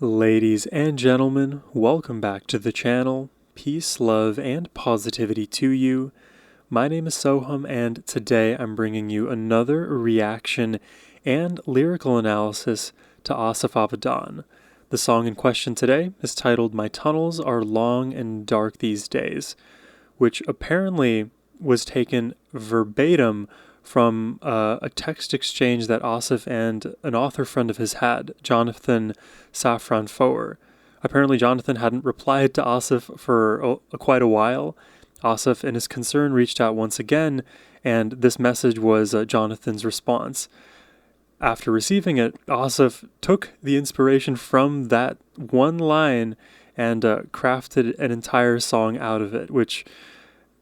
Ladies and gentlemen, welcome back to the channel. Peace, love, and positivity to you. My name is Sohum, and today I'm bringing you another reaction and lyrical analysis to Asaf Avidan. The song in question today is titled "My Tunnels Are Long and Dark These Days," which apparently was taken verbatim from a text exchange that Asaf and an author friend of his had, Jonathan Safran Foer. Apparently Jonathan hadn't replied to Asaf for quite a while. Asaf, in his concern, reached out once again, and this message was Jonathan's response. After receiving it, Asaf took the inspiration from that one line and crafted an entire song out of it, which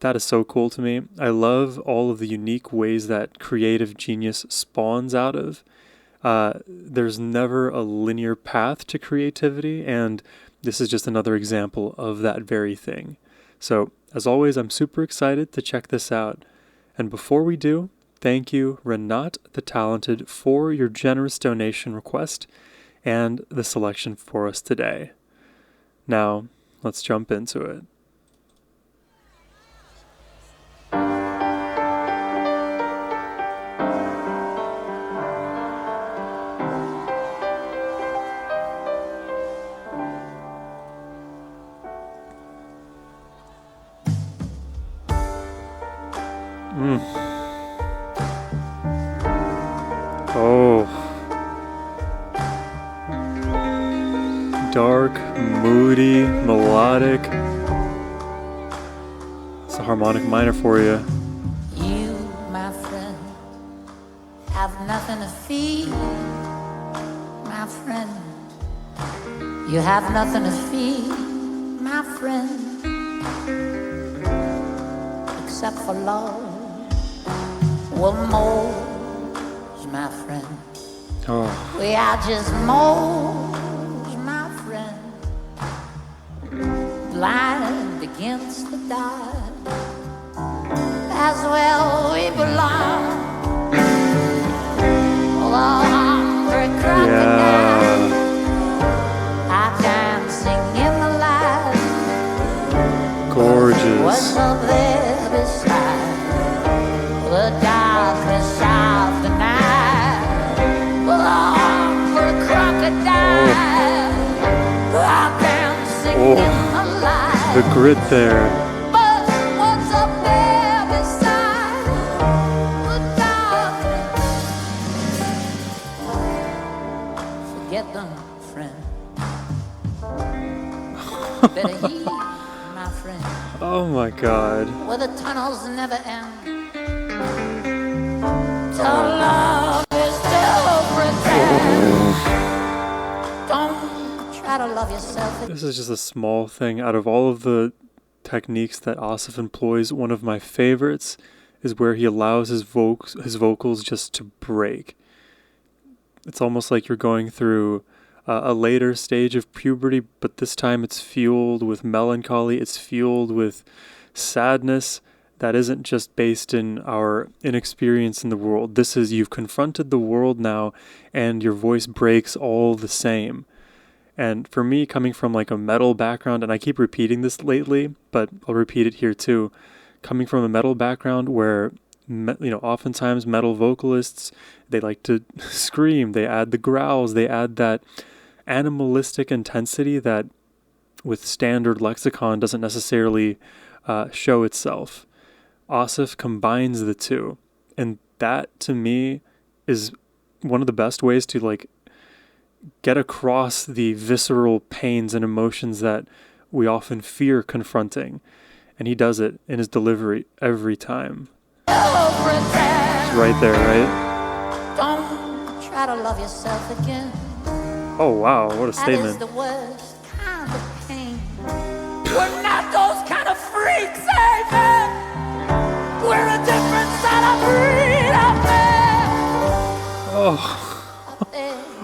that is so cool to me. I love all of the unique ways that creative genius spawns out of. There's never a linear path to creativity, and this is just another example of that very thing. So, as always, I'm super excited to check this out. And before we do, thank you, Renat the Talented, for your generous donation request and the selection for us today. Now, let's jump into it. Oh. Dark, moody, melodic. It's a harmonic minor for you. You, my friend, have nothing to fear, my friend. You have nothing to fear, my friend, except for love. We're moles, my friend. Oh. We are just moles, my friend, blind against the dark. As well we belong. The hungry crocodile are dancing in the light. Gorgeous. What's up there beside the darkness of the night? The hungry crocodile are dancing in the light. The grit there. But what's up there beside the darkness? Forget them, friend. Better heed, my friend. Oh my god. Where the tunnels never end. To love is to pretend. Don't try to love yourself. This is just a small thing. Out of all of the techniques that Asaf employs, one of my favorites is where he allows his vocals just to break. It's almost like you're going through a later stage of puberty, but this time it's fueled with melancholy, it's fueled with sadness that isn't just based in our inexperience in the world. This is, you've confronted the world now, and your voice breaks all the same. And for me, coming from like a metal background, and I keep repeating this lately, but I'll repeat it here too, coming from a metal background where oftentimes metal vocalists, they like to scream, they add the growls, they add that animalistic intensity that with standard lexicon doesn't necessarily show itself. Asaf combines the two, and that to me is one of the best ways to like get across the visceral pains and emotions that we often fear confronting, and he does it in his delivery every time. It's right there, right? Don't try to love yourself again. Oh wow, what a statement. That is the worst kind of pain. We're not those kind of freaks, amen. We're a different side of breed up there. Oh.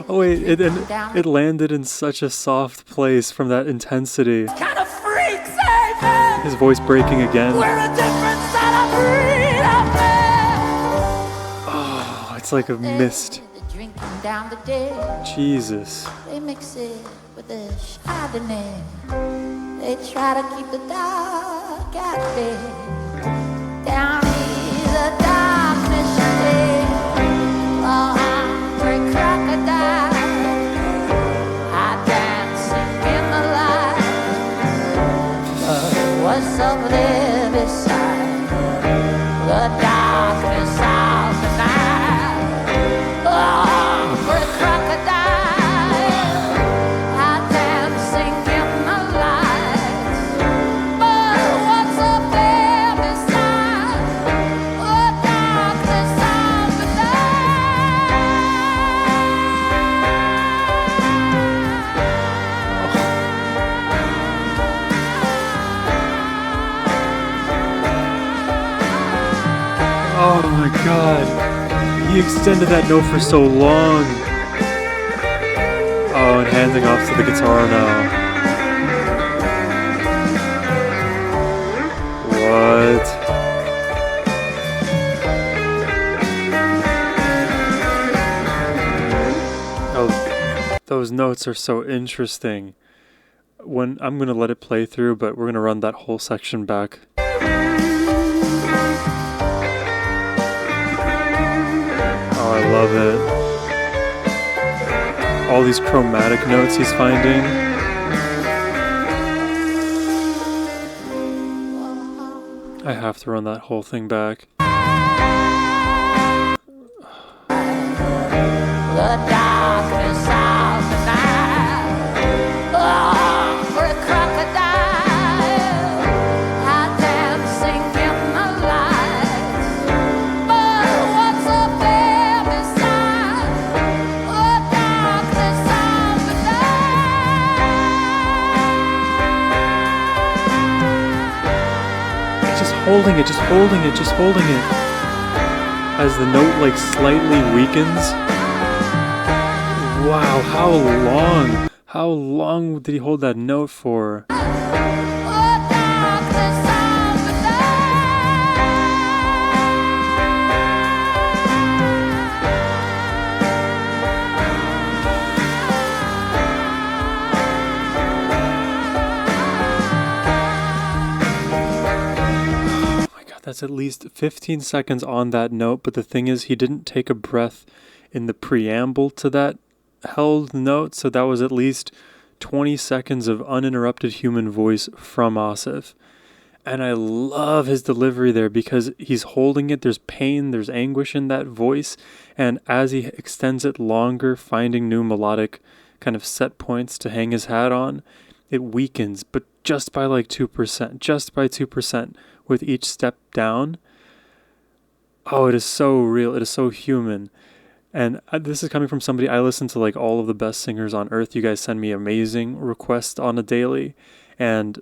Oh wait, it landed in such a soft place from that intensity. Kind of freaks, amen. His voice breaking again. We're a different side of breed up there. Oh, it's like a mist. Drinking down the ditch. Jesus. They mix it with the Chardonnay. They try to keep the dark at bay. Down in the darkness today, a hungry crocodile are dancing in the light. But what's up there beside the darkness of the night? A hungry crocodile are dancing in the light. But what's up there beside the darkness of the Oh my god. He extended that note for so long. Oh, and handing off to the guitar now. What? Oh, those notes are so interesting. When I'm gonna let it play through, but we're gonna run that whole section back. Oh, I love it. All these chromatic notes he's finding. I have to run that whole thing back. The darkness of the night. Oh, for a crocodile are dancing in the light. But what's up there beside the darkness of the night? Just holding it, just holding it, just holding it. As the note like slightly weakens. Wow, how long? How long did he hold that note for? That's at least 15 seconds on that note, but the thing is, he didn't take a breath in the preamble to that held note, so that was at least 20 seconds of uninterrupted human voice from Asaf. And I love his delivery there because he's holding it, there's pain, there's anguish in that voice, and as he extends it longer, finding new melodic kind of set points to hang his hat on, it weakens, but just by like 2%, just by 2%. With each step down. Oh, it is so real. It is so human. And this is coming from somebody, I listen to like all of the best singers on earth. You guys send me amazing requests on a daily. And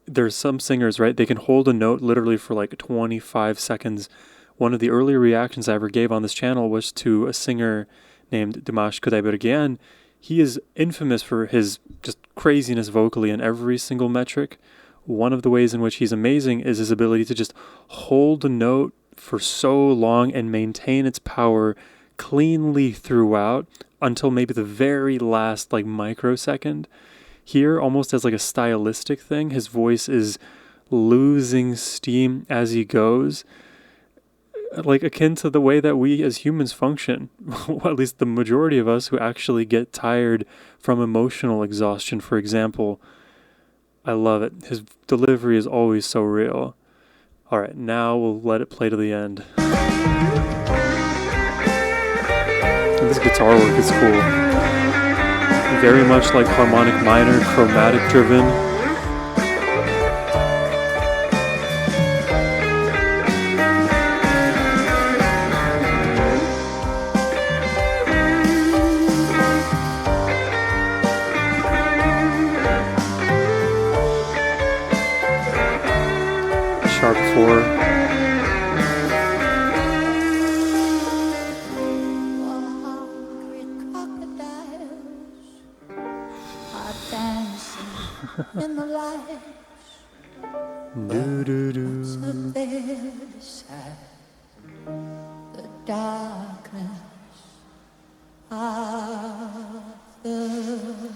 there's some singers, right? They can hold a note literally for like 25 seconds. One of the earlier reactions I ever gave on this channel was to a singer named Dimash Kudaibergian. He is infamous for his just craziness vocally in every single metric. One of the ways in which he's amazing is his ability to just hold a note for so long and maintain its power cleanly throughout until maybe the very last like microsecond. Here, almost as like a stylistic thing, his voice is losing steam as he goes, like akin to the way that we as humans function. Well, at least the majority of us who actually get tired from emotional exhaustion, for example. I love it. His delivery is always so real. All right, now we'll let it play to the end. And this guitar work is cool. Very much like harmonic minor, chromatic driven. Sharp 4. In the light, Do do do. beside the darkness of the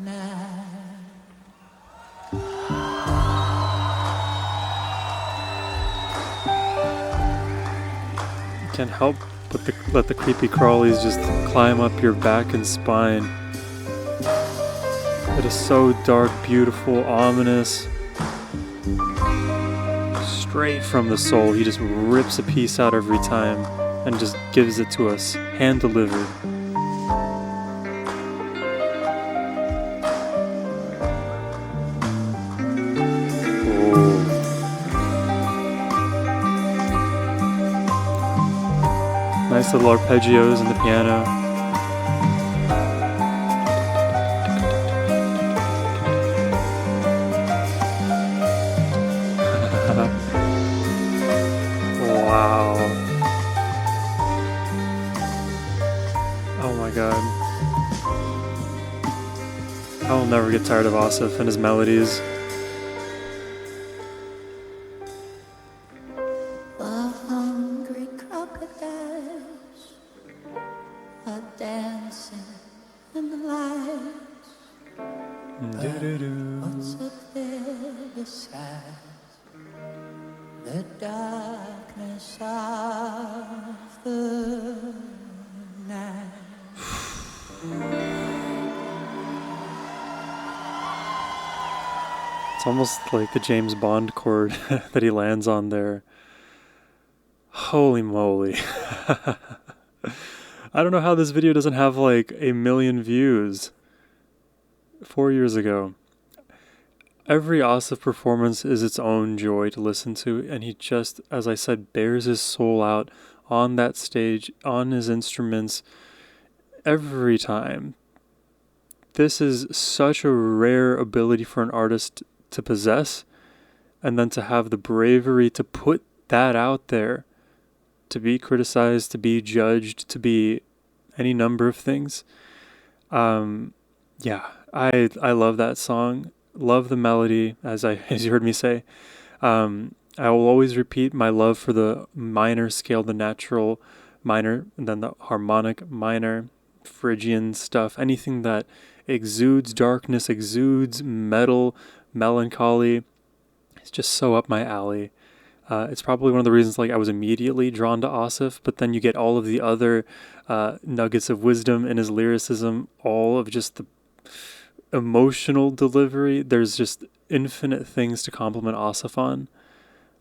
night. Can't help but let the creepy crawlies just climb up your back and spine. It is so dark, beautiful, ominous. Straight from the soul, he just rips a piece out every time and just gives it to us, hand delivered. Nice little arpeggios in the piano. Wow. Oh my god. I will never get tired of Asaf and his melodies. Dancing in the lights, what's up there beside the darkness of the night? It's almost like the James Bond chord that he lands on there. Holy moly. I don't know how this video doesn't have like 1 million views. 4 years ago. Every Asaf performance is its own joy to listen to, and he just, as I said, bears his soul out on that stage, on his instruments, every time. This is such a rare ability for an artist to possess, and then to have the bravery to put that out there, to be criticized, to be judged, to be any number of things. Yeah, I love that song. Love the melody, as you heard me say. I will always repeat my love for the minor scale, the natural minor, and then the harmonic minor, Phrygian stuff. Anything that exudes darkness, exudes metal, melancholy. It's just so up my alley. It's probably one of the reasons like I was immediately drawn to Asaf, but then you get all of the other nuggets of wisdom in his lyricism, all of just the emotional delivery. There's just infinite things to compliment Asaf on.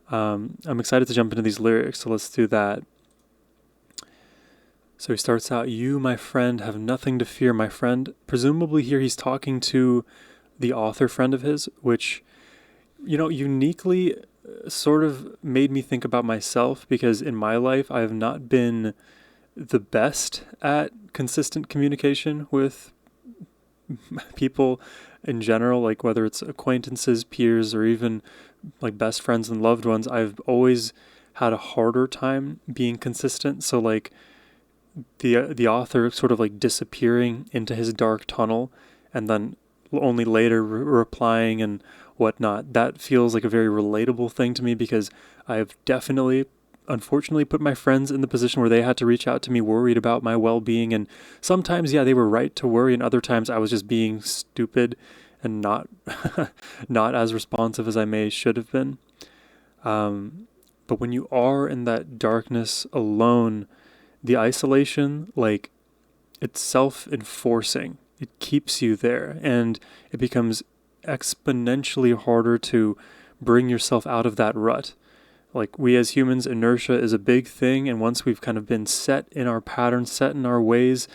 I'm excited to jump into these lyrics, so let's do that. So he starts out, "You, my friend, have nothing to fear, my friend." Presumably here he's talking to the author friend of his, which, uniquely sort of made me think about myself, because in my life I have not been the best at consistent communication with people in general, like whether it's acquaintances, peers, or even like best friends and loved ones. I've always had a harder time being consistent. So like the author sort of like disappearing into his dark tunnel and then only later replying and whatnot, that feels like a very relatable thing to me, because I've definitely, unfortunately, put my friends in the position where they had to reach out to me worried about my well-being, and sometimes, yeah, they were right to worry, and other times I was just being stupid and not not as responsive as I should have been. But when you are in that darkness alone, the isolation, like, it's self-enforcing. It keeps you there, and it becomes exponentially harder to bring yourself out of that rut. Like, we as humans, inertia is a big thing, and once we've kind of been set in our patterns, set in our ways,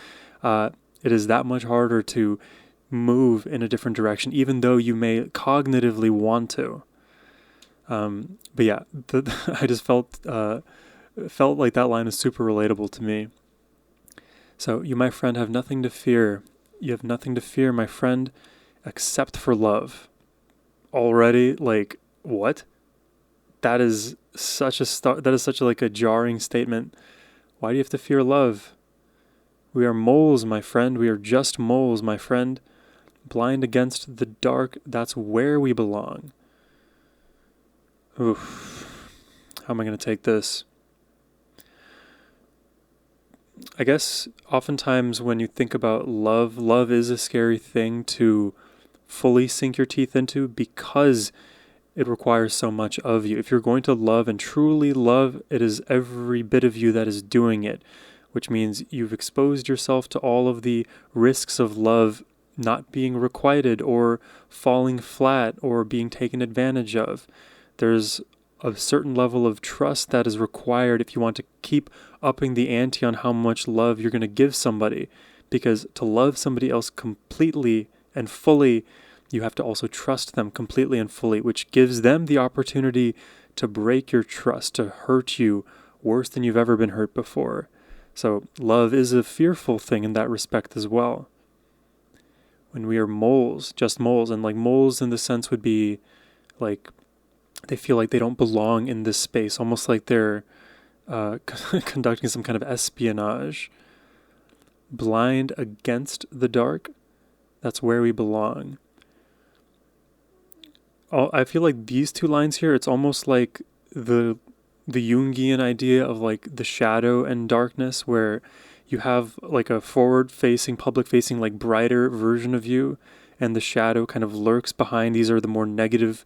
it is that much harder to move in a different direction, even though you may cognitively want to. But yeah, I just felt like that line is super relatable to me. So, "You, my friend, have nothing to fear. You have nothing to fear, my friend, except for love." Already, like, what? That is such a jarring statement. Why do you have to fear love? "We are moles, my friend. We are just moles, my friend. Blind against the dark, that's where we belong." Oof. How am I going to take this? I guess oftentimes when you think about love, love is a scary thing to fully sink your teeth into because it requires so much of you. If you're going to love and truly love, it is every bit of you that is doing it, which means you've exposed yourself to all of the risks of love not being requited or falling flat or being taken advantage of. There's a certain level of trust that is required if you want to keep upping the ante on how much love you're going to give somebody. Because to love somebody else completely and fully, you have to also trust them completely and fully, which gives them the opportunity to break your trust, to hurt you worse than you've ever been hurt before. So love is a fearful thing in that respect as well. When we are moles, just moles, and like moles in the sense would be like they feel like they don't belong in this space, almost like they're conducting some kind of espionage. Blind against the dark, that's where we belong. I feel like these two lines here, it's almost like the Jungian idea of like the shadow and darkness, where you have like a forward-facing, public-facing, like brighter version of you, and the shadow kind of lurks behind. These are the more negative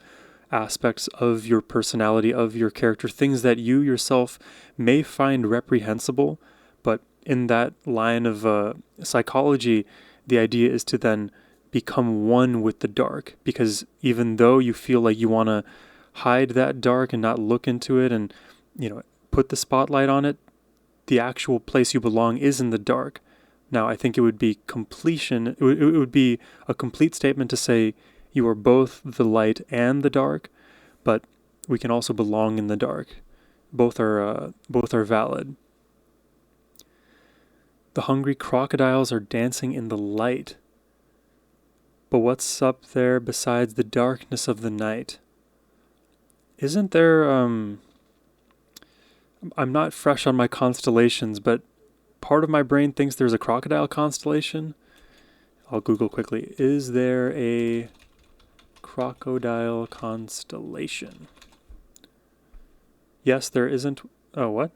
aspects of your personality, of your character, things that you yourself may find reprehensible, but in that line of psychology, the idea is to then become one with the dark, because even though you feel like you want to hide that dark and not look into it and, put the spotlight on it, the actual place you belong is in the dark. Now, I think it would be completion. It would be a complete statement to say you are both the light and the dark, but we can also belong in the dark. Both are valid. The hungry crocodiles are dancing in the light. But what's up there besides the darkness of the night? Isn't there, I'm not fresh on my constellations, but part of my brain thinks there's a crocodile constellation. I'll Google quickly. Is there a crocodile constellation? Yes, there isn't. Oh, what?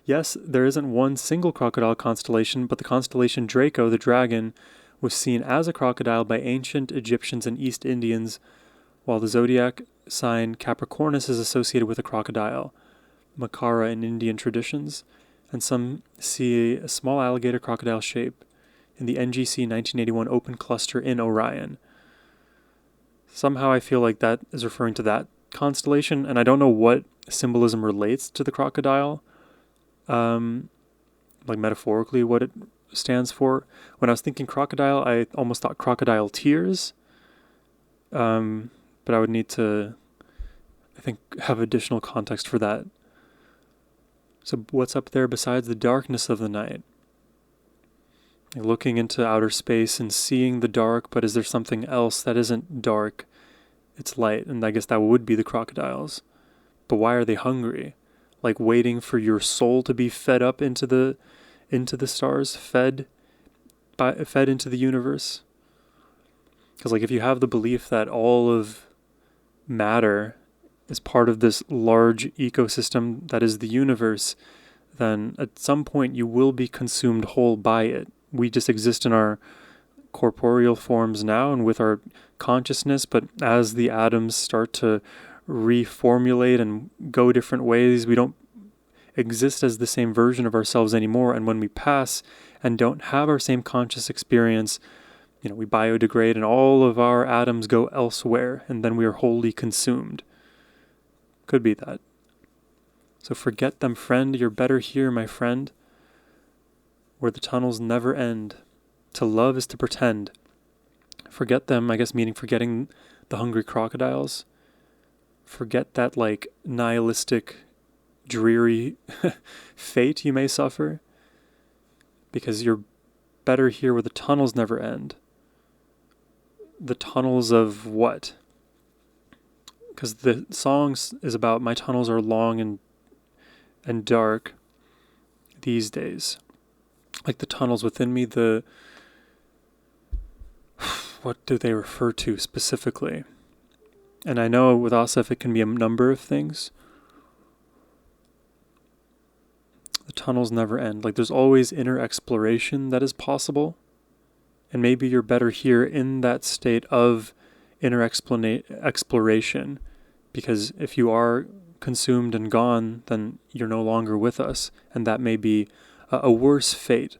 Yes, there isn't one single crocodile constellation, but the constellation Draco, the dragon, was seen as a crocodile by ancient Egyptians and East Indians, while the zodiac sign Capricornus is associated with a crocodile, Makara in Indian traditions, and some see a small alligator crocodile shape in the NGC 1981 open cluster in Orion. Somehow I feel like that is referring to that constellation, and I don't know what symbolism relates to the crocodile, like metaphorically what it stands for. When I was thinking crocodile, I almost thought crocodile tears, but I would need to, I think, have additional context for that. So what's up there besides the darkness of the night? Like looking into outer space and seeing the dark, but is there something else that isn't dark? It's light, and I guess that would be the crocodiles. But why are they hungry? Like waiting for your soul to be fed up into the stars, fed into the universe. Because like if you have the belief that all of matter is part of this large ecosystem that is the universe, then at some point you will be consumed whole by it. We just exist in our corporeal forms now and with our consciousness, but as the atoms start to reformulate and go different ways, we don't exist as the same version of ourselves anymore. And when we pass and don't have our same conscious experience, we biodegrade and all of our atoms go elsewhere, and then we are wholly consumed. Could be that. So forget them, friend. You're better here, my friend, where the tunnels never end. To love is to pretend. Forget them, I guess, meaning forgetting the hungry crocodiles. Forget that, like, nihilistic, dreary fate you may suffer. Because you're better here where the tunnels never end. The tunnels of what? Because the song is about my tunnels are long and dark these days. Like the tunnels within me, what do they refer to specifically? And I know with Asaf it can be a number of things. The tunnels never end. Like, there's always inner exploration that is possible. And maybe you're better here in that state of inner exploration, because if you are consumed and gone, then you're no longer with us. And that may be a worse fate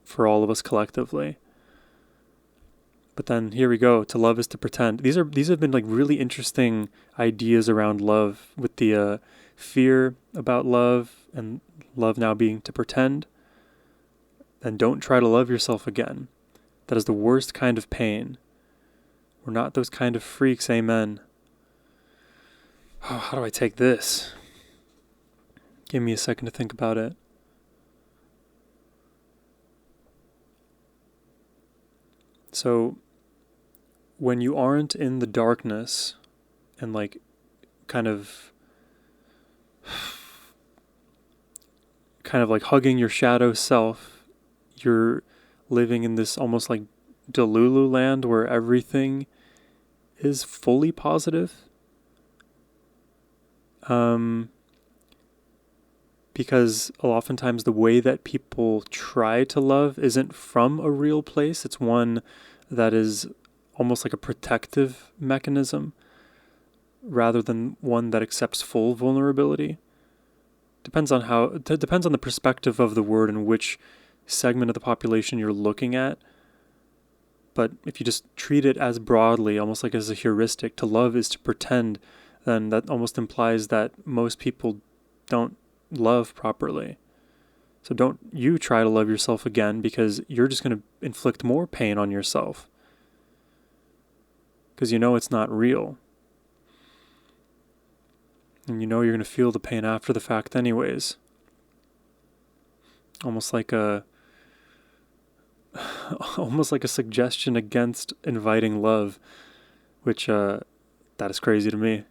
for all of us collectively. But then here we go. To love is to pretend. These have been like really interesting ideas around love, with the fear about love and love now being to pretend. And don't try to love yourself again. That is the worst kind of pain. We're not those kind of freaks, amen. Oh, how do I take this? Give me a second to think about it. So, when you aren't in the darkness and like kind of like hugging your shadow self, you're living in this almost like Delulu land where everything is fully positive. Because oftentimes the way that people try to love isn't from a real place. It's one that is almost like a protective mechanism rather than one that accepts full vulnerability. Depends on the perspective of the word and which segment of the population you're looking at. But if you just treat it as broadly, almost like as a heuristic, to love is to pretend, then that almost implies that most people don't love properly. So don't you try to love yourself again, because you're just going to inflict more pain on yourself. Because you know it's not real. And you know you're going to feel the pain after the fact anyways. Almost like a suggestion against inviting love, which that is crazy to me.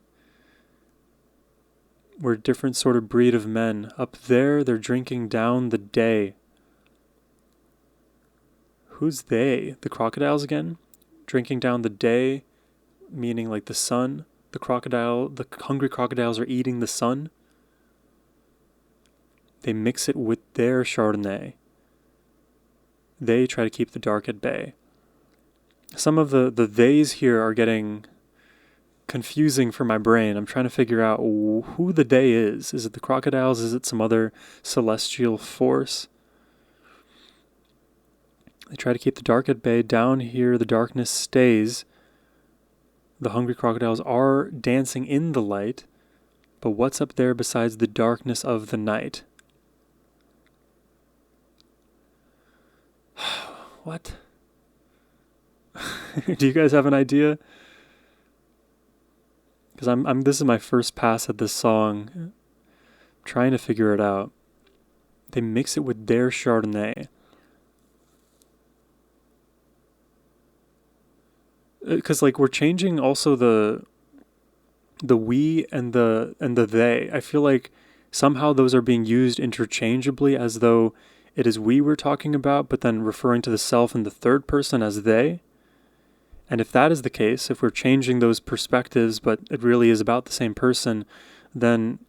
We're a different sort of breed of men. Up there, they're drinking down the day. Who's they? The crocodiles again? Drinking down the day, meaning like the sun. The hungry crocodiles are eating the sun. They mix it with their Chardonnay. They try to keep the dark at bay. Some of the theys here are getting confusing for my brain. I'm trying to figure out who the they is. Is it the crocodiles? Is it some other celestial force? They try to keep the dark at bay. Down here, the darkness stays. The hungry crocodiles are dancing in the light. But what's up there besides the darkness of the night? What? Do you guys have an idea? Because this is my first pass at this song. I'm trying to figure it out. They mix it with their Chardonnay. Because like we're changing also the we and the they. I feel like somehow those are being used interchangeably, as though it is we we're talking about, but then referring to the self in the third person as they. And if that is the case, if we're changing those perspectives, but it really is about the same person, then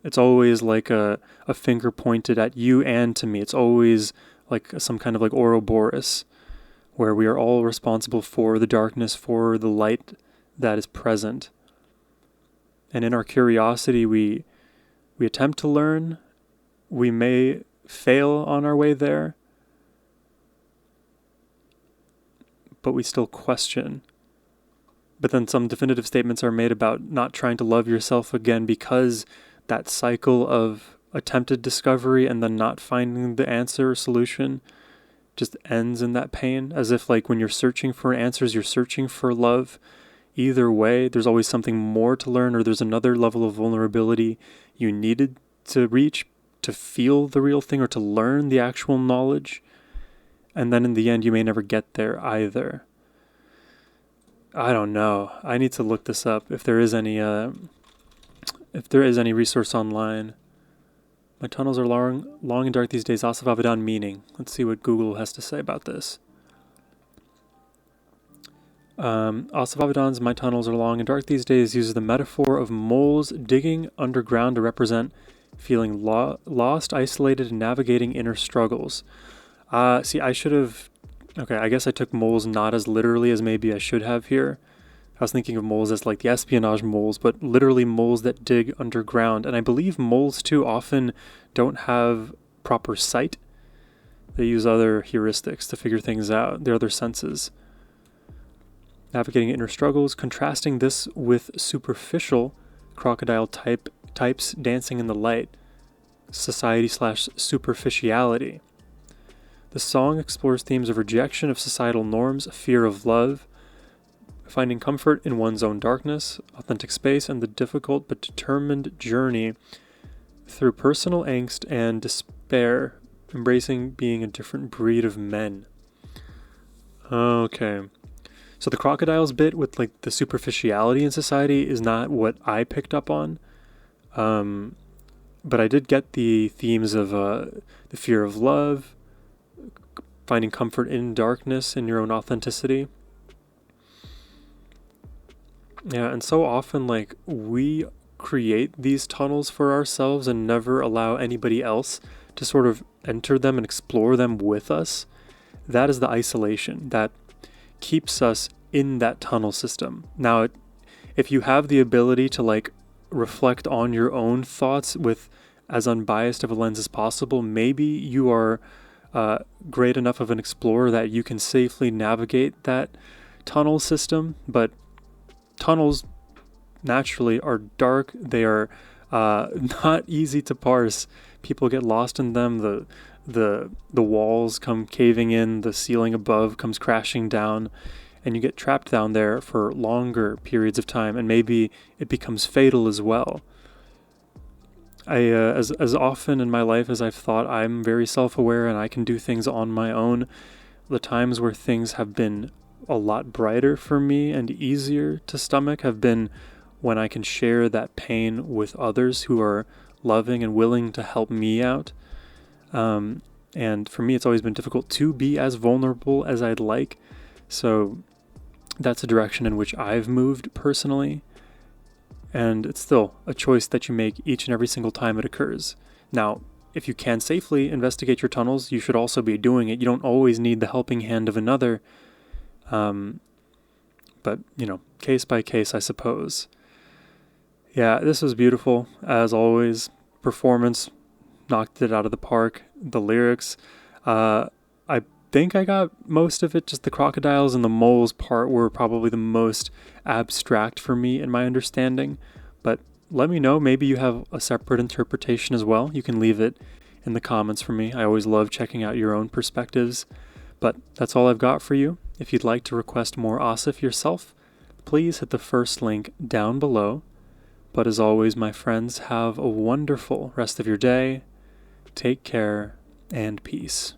it's always like a finger pointed at you and to me. It's always like some kind of like Ouroboros, where we are all responsible for the darkness, for the light that is present. And in our curiosity, we attempt to learn. We may fail on our way there, but we still question. But then some definitive statements are made about not trying to love yourself again, because that cycle of attempted discovery and then not finding the answer or solution just ends in that pain, as if like when you're searching for answers, you're searching for love. Either way, there's always something more to learn, or there's another level of vulnerability you needed to reach to feel the real thing or to learn the actual knowledge. And then in the end, you may never get there either. I don't know. I need to look this up if there is any resource online. My tunnels are long and dark these days. Asaf Avidan meaning. Let's see what Google has to say about this. Asaf Avidan's My Tunnels Are Long and Dark These Days uses the metaphor of moles digging underground to represent feeling lost, isolated, and navigating inner struggles. See, I should have. Okay, I guess I took moles not as literally as maybe I should have here. I was thinking of moles as like the espionage moles, but literally moles that dig underground. And I believe moles too often don't have proper sight. They use other heuristics to figure things out, their other senses. Navigating inner struggles, contrasting this with superficial crocodile types dancing in the light, society/superficiality. The song explores themes of rejection of societal norms, fear of love, finding comfort in one's own darkness, authentic space, and the difficult but determined journey through personal angst and despair, embracing being a different breed of men. Okay. So the crocodiles bit with like the superficiality in society is not what I picked up on. But I did get the themes of the fear of love, finding comfort in darkness, in your own authenticity. Yeah, and so often like we create these tunnels for ourselves and never allow anybody else to sort of enter them and explore them with us. That is the isolation that keeps us in that tunnel system. Now, if you have the ability to like reflect on your own thoughts with as unbiased of a lens as possible, maybe you are great enough of an explorer that you can safely navigate that tunnel system. But tunnels naturally are dark. They are not easy to parse. People get lost in them. The walls come caving in. The ceiling above comes crashing down, and you get trapped down there for longer periods of time. And maybe it becomes fatal as well. As often in my life as I've thought I'm very self-aware and I can do things on my own, the times where things have been a lot brighter for me and easier to stomach have been when I can share that pain with others who are loving and willing to help me out. And for me, it's always been difficult to be as vulnerable as I'd like. So that's a direction in which I've moved personally. And it's still a choice that you make each and every single time it occurs. Now, if you can safely investigate your tunnels, you should also be doing it. You don't always need the helping hand of another. But, case by case, I suppose. Yeah, this was beautiful, as always. Performance knocked it out of the park. The lyrics, I think I got most of it. Just the crocodiles and the moles part were probably the most abstract for me in my understanding. But let me know, maybe you have a separate interpretation as well. You can leave it in the comments for me. I always love checking out your own perspectives. But that's all I've got for you. If you'd like to request more Asaf yourself, please hit the first link down below. But as always, my friends, have a wonderful rest of your day. Take care and peace.